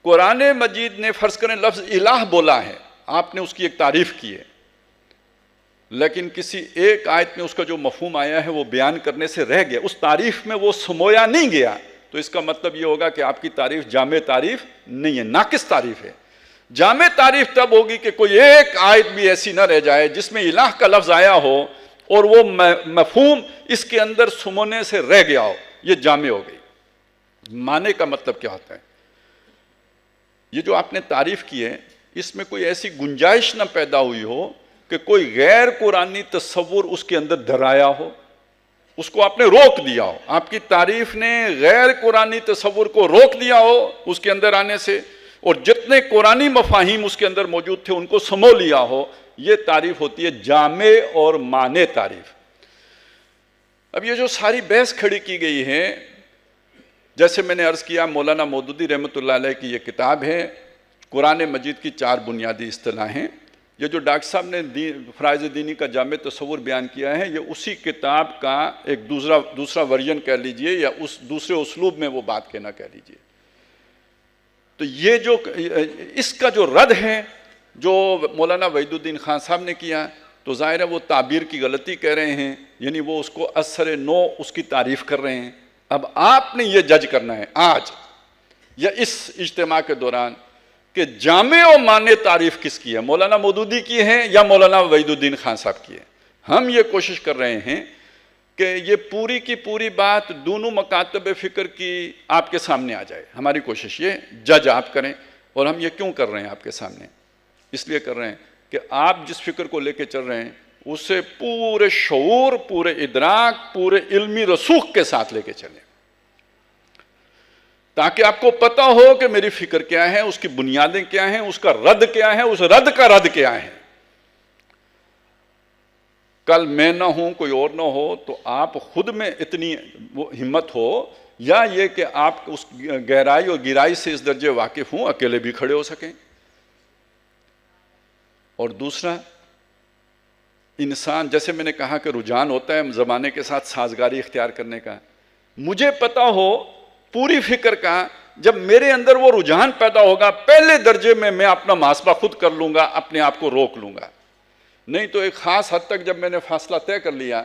A: قرآن مجید نے فرض کریں لفظ الہ بولا ہے، آپ نے اس کی ایک تعریف کی ہے، لیکن کسی ایک آیت میں اس کا جو مفہوم آیا ہے وہ بیان کرنے سے رہ گیا، اس تعریف میں وہ سمویا نہیں گیا، تو اس کا مطلب یہ ہوگا کہ آپ کی تعریف جامع تعریف نہیں ہے، ناقص تعریف ہے۔ جامع تعریف تب ہوگی کہ کوئی ایک آیت بھی ایسی نہ رہ جائے جس میں الہ کا لفظ آیا ہو اور وہ مفہوم اس کے اندر سمونے سے رہ گیا ہو، یہ جامع ہو گئی۔ معنی کا مطلب کیا ہوتا ہے؟ یہ جو آپ نے تعریف کی ہے اس میں کوئی ایسی گنجائش نہ پیدا ہوئی ہو کہ کوئی غیر قرآنی تصور اس کے اندر دھرایا ہو، اس کو آپ نے روک دیا ہو، آپ کی تعریف نے غیر قرآنی تصور کو روک دیا ہو اس کے اندر آنے سے، اور جتنے قرآنی مفاہیم اس کے اندر موجود تھے ان کو سمو لیا ہو، یہ تعریف ہوتی ہے جامع اور معنی تعریف۔ اب یہ جو ساری بحث کھڑی کی گئی ہے، جیسے میں نے عرض کیا مولانا مودودی رحمۃ اللہ علیہ کی یہ کتاب ہے، قرآن مجید کی 4 بنیادی اصطلاحیں۔ یہ جو ڈاکٹر صاحب نے فرائض دینی کا جامع تصور بیان کیا ہے، یہ اسی کتاب کا ایک دوسرا ورژن کہہ لیجئے یا اس دوسرے اسلوب میں وہ بات کہنا کہہ لیجئے۔ تو یہ جو اس کا جو رد ہے جو مولانا وحید الدین خان صاحب نے کیا، تو ظاہر ہے وہ تعبیر کی غلطی کہہ رہے ہیں، یعنی وہ اس کو اثر نو اس کی تعریف کر رہے ہیں۔ اب آپ نے یہ جج کرنا ہے آج یا اس اجتماع کے دوران کہ جامع و معنی تعریف کس کی ہے، مولانا مودودی کی ہے یا مولانا وحید الدین خان صاحب کی ہے۔ ہم یہ کوشش کر رہے ہیں کہ یہ پوری کی پوری بات دونوں مکاتب فکر کی آپ کے سامنے آ جائے۔ ہماری کوشش یہ جج آپ کریں، اور ہم یہ کیوں کر رہے ہیں آپ کے سامنے؟ اس لیے کر رہے ہیں کہ آپ جس فکر کو لے کے چل رہے ہیں اسے پورے شعور، پورے ادراک، پورے علمی رسوخ کے ساتھ لے کے چلیں، تاکہ آپ کو پتہ ہو کہ میری فکر کیا ہے، اس کی بنیادیں کیا ہیں، اس کا رد کیا ہے، اس رد کا رد کیا ہے۔ کل میں نہ ہوں، کوئی اور نہ ہو، تو آپ خود میں اتنی ہمت ہو، یا یہ کہ آپ اس گہرائی اور گہرائی سے اس درجے واقف ہوں اکیلے بھی کھڑے ہو سکیں۔ اور دوسرا، انسان جیسے میں نے کہا کہ رجحان ہوتا ہے زمانے کے ساتھ سازگاری اختیار کرنے کا، مجھے پتہ ہو پوری فکر کا، جب میرے اندر وہ رجحان پیدا ہوگا پہلے درجے میں اپنا محاسبہ خود کر لوں گا، اپنے آپ کو روک لوں گا۔ نہیں تو ایک خاص حد تک جب میں نے فاصلہ طے کر لیا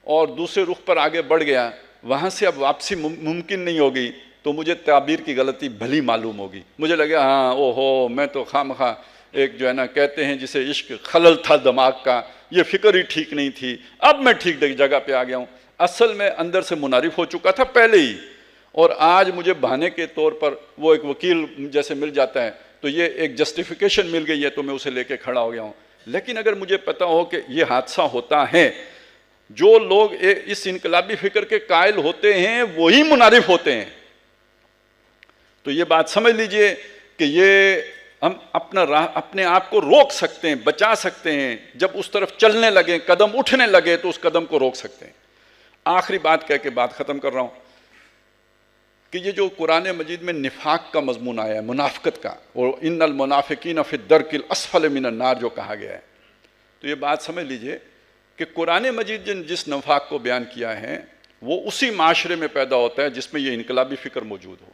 A: اور دوسرے رخ پر آگے بڑھ گیا، وہاں سے اب واپسی ممکن نہیں ہوگی، تو مجھے تعبیر کی غلطی بھلی معلوم ہوگی، مجھے لگے ہاں اوہو میں تو خواہ ایک جو ہے نا کہتے ہیں جسے عشق خلل تھا دماغ کا، یہ فکر ہی ٹھیک نہیں تھی، اب میں ٹھیک جگہ پہ آ گیا ہوں۔ اصل میں اندر سے منحرف ہو چکا تھا پہلے ہی، اور آج مجھے بہانے کے طور پر وہ ایک وکیل جیسے مل جاتا ہے تو یہ ایک جسٹیفیکیشن مل گئی ہے تو میں اسے لے کے کھڑا ہو گیا ہوں۔ لیکن اگر مجھے پتہ ہو کہ یہ حادثہ ہوتا ہے، جو لوگ اس انقلابی فکر کے قائل ہوتے ہیں وہی منحرف ہوتے ہیں، تو یہ بات سمجھ لیجئے کہ یہ ہم اپنے آپ کو روک سکتے ہیں، بچا سکتے ہیں، جب اس طرف چلنے لگیں، قدم اٹھنے لگے تو اس قدم کو روک سکتے ہیں۔ آخری بات کہہ کے بات ختم کر رہا ہوں کہ یہ جو قرآن مجید میں نفاق کا مضمون آیا ہے، منافقت کا، اور ان المنافقین فی الدرک الاسفل من النار جو کہا گیا ہے، تو یہ بات سمجھ لیجئے کہ قرآن مجید جس نفاق کو بیان کیا ہے وہ اسی معاشرے میں پیدا ہوتا ہے جس میں یہ انقلابی فکر موجود ہو،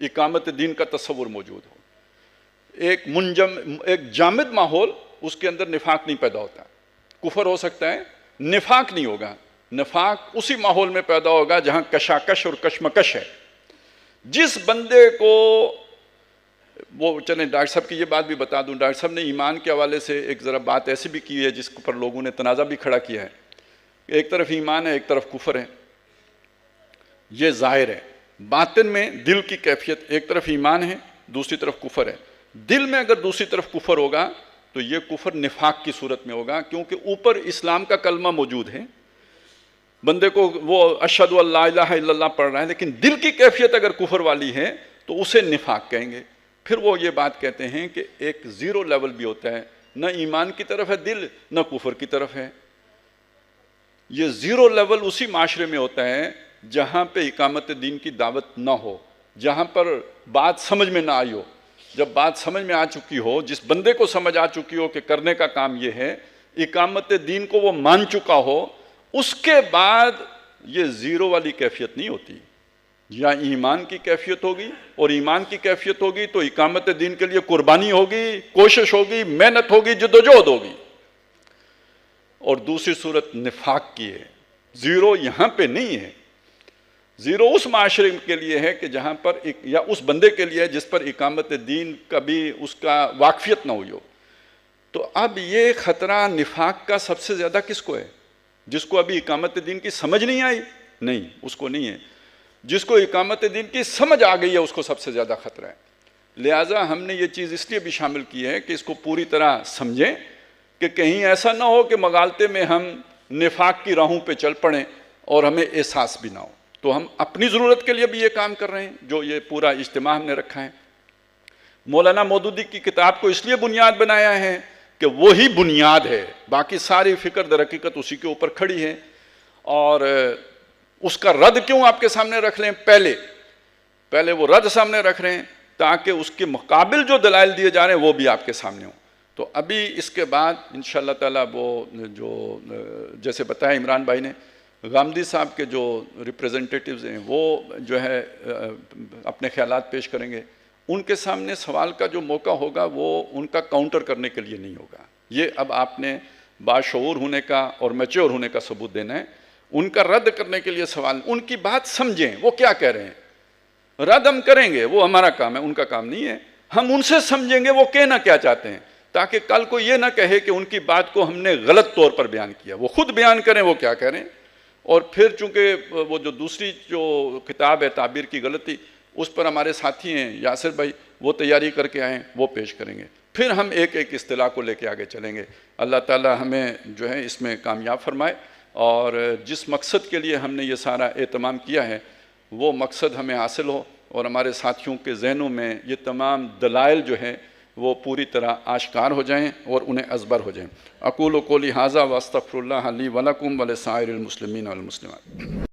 A: اقامت دین کا تصور موجود ہو۔ ایک جامد ماحول، اس کے اندر نفاق نہیں پیدا ہوتا، کفر ہو سکتا ہے، نفاق نہیں ہوگا۔ نفاق اسی ماحول میں پیدا ہوگا جہاں کشاکش اور کشمکش ہے۔ جس بندے کو وہ چلیں ڈاکٹر صاحب کی یہ بات بھی بتا دوں، ڈاکٹر صاحب نے ایمان کے حوالے سے ایک ذرا بات ایسی بھی کی ہے جس پر لوگوں نے تنازع بھی کھڑا کیا ہے۔ ایک طرف ایمان ہے، ایک طرف کفر ہے، یہ ظاہر ہے۔ باطن میں دل کی کیفیت، ایک طرف ایمان ہے، دوسری طرف کفر ہے۔ دل میں اگر دوسری طرف کفر ہوگا تو یہ کفر نفاق کی صورت میں ہوگا، کیونکہ اوپر اسلام کا کلمہ موجود ہے، بندے کو وہ اشہد ان لا الہ الا اللہ پڑھ رہا ہے، لیکن دل کی کیفیت اگر کفر والی ہے تو اسے نفاق کہیں گے۔ پھر وہ یہ بات کہتے ہیں کہ ایک زیرو لیول بھی ہوتا ہے، نہ ایمان کی طرف ہے دل، نہ کفر کی طرف ہے۔ یہ زیرو لیول اسی معاشرے میں ہوتا ہے جہاں پہ اقامت دین کی دعوت نہ ہو، جہاں پر بات سمجھ میں نہ آئی ہو۔ جب بات سمجھ میں آ چکی ہو، جس بندے کو سمجھ آ چکی ہو کہ کرنے کا کام یہ ہے، اقامت دین کو وہ مان چکا ہو، اس کے بعد یہ زیرو والی کیفیت نہیں ہوتی، یا ایمان کی کیفیت ہوگی، اور ایمان کی کیفیت ہوگی تو اقامت دین کے لیے قربانی ہوگی، کوشش ہوگی، محنت ہوگی، جدوجہد ہوگی۔ اور دوسری صورت نفاق کی ہے۔ زیرو یہاں پہ نہیں ہے، زیرو اس معاشرے کے لیے ہے کہ جہاں پر یا اس بندے کے لیے ہے جس پر اقامت دین کبھی اس کا واقفیت نہ ہوئی ہو۔ تو اب یہ خطرہ نفاق کا سب سے زیادہ کس کو ہے؟ جس کو ابھی اقامت دین کی سمجھ نہیں آئی؟ نہیں، اس کو نہیں ہے۔ جس کو اقامت دین کی سمجھ آ گئی ہے اس کو سب سے زیادہ خطرہ ہے۔ لہٰذا ہم نے یہ چیز اس لیے بھی شامل کی ہے کہ اس کو پوری طرح سمجھیں، کہ کہیں ایسا نہ ہو کہ مغالطے میں ہم نفاق کی راہوں پہ چل پڑیں اور ہمیں احساس بھی نہ ہو۔ تو ہم اپنی ضرورت کے لیے بھی یہ کام کر رہے ہیں، جو یہ پورا اجتماع ہم نے رکھا ہے۔ مولانا مودودی کی کتاب کو اس لیے بنیاد بنایا ہے کہ وہی بنیاد ہے، باقی ساری فکر در حقیقت اسی کے اوپر کھڑی ہے۔ اور اس کا رد کیوں آپ کے سامنے رکھ لیں؟ پہلے وہ رد سامنے رکھ رہے ہیں تاکہ اس کے مقابل جو دلائل دیے جا رہے ہیں وہ بھی آپ کے سامنے ہوں۔ تو ابھی اس کے بعد انشاءاللہ تعالیٰ وہ جو جیسے بتایا عمران بھائی نے، غامدی صاحب کے جو ریپریزنٹیٹیوز ہیں وہ جو ہے اپنے خیالات پیش کریں گے۔ ان کے سامنے سوال کا جو موقع ہوگا وہ ان کا کاؤنٹر کرنے کے لیے نہیں ہوگا۔ یہ اب آپ نے باشعور ہونے کا اور میچور ہونے کا ثبوت دینا ہے۔ ان کا رد کرنے کے لیے سوال، ان کی بات سمجھیں وہ کیا کہہ رہے ہیں۔ رد ہم کریں گے، وہ ہمارا کام ہے، ان کا کام نہیں ہے۔ ہم ان سے سمجھیں گے وہ کہنا کیا چاہتے ہیں، تاکہ کل کو یہ نہ کہے کہ ان کی بات کو ہم نے غلط طور پر بیان کیا۔ وہ خود بیان کریں وہ کیا کہہ رہے ہیں۔ اور پھر چونکہ وہ جو دوسری جو کتاب ہے تعبیر کی غلطی، اس پر ہمارے ساتھی ہیں یاسر بھائی، وہ تیاری کر کے آئیں، وہ پیش کریں گے۔ پھر ہم ایک ایک اصطلاح کو لے کے آگے چلیں گے۔ اللہ تعالی ہمیں جو ہے اس میں کامیاب فرمائے، اور جس مقصد کے لیے ہم نے یہ سارا اہتمام کیا ہے وہ مقصد ہمیں حاصل ہو، اور ہمارے ساتھیوں کے ذہنوں میں یہ تمام دلائل جو ہیں وہ پوری طرح آشکار ہو جائیں اور انہیں ازبر ہو جائیں۔ اقول قولی ھذا واستغفر اللہ لی ولکم ولسائر المسلمین والمسلمات۔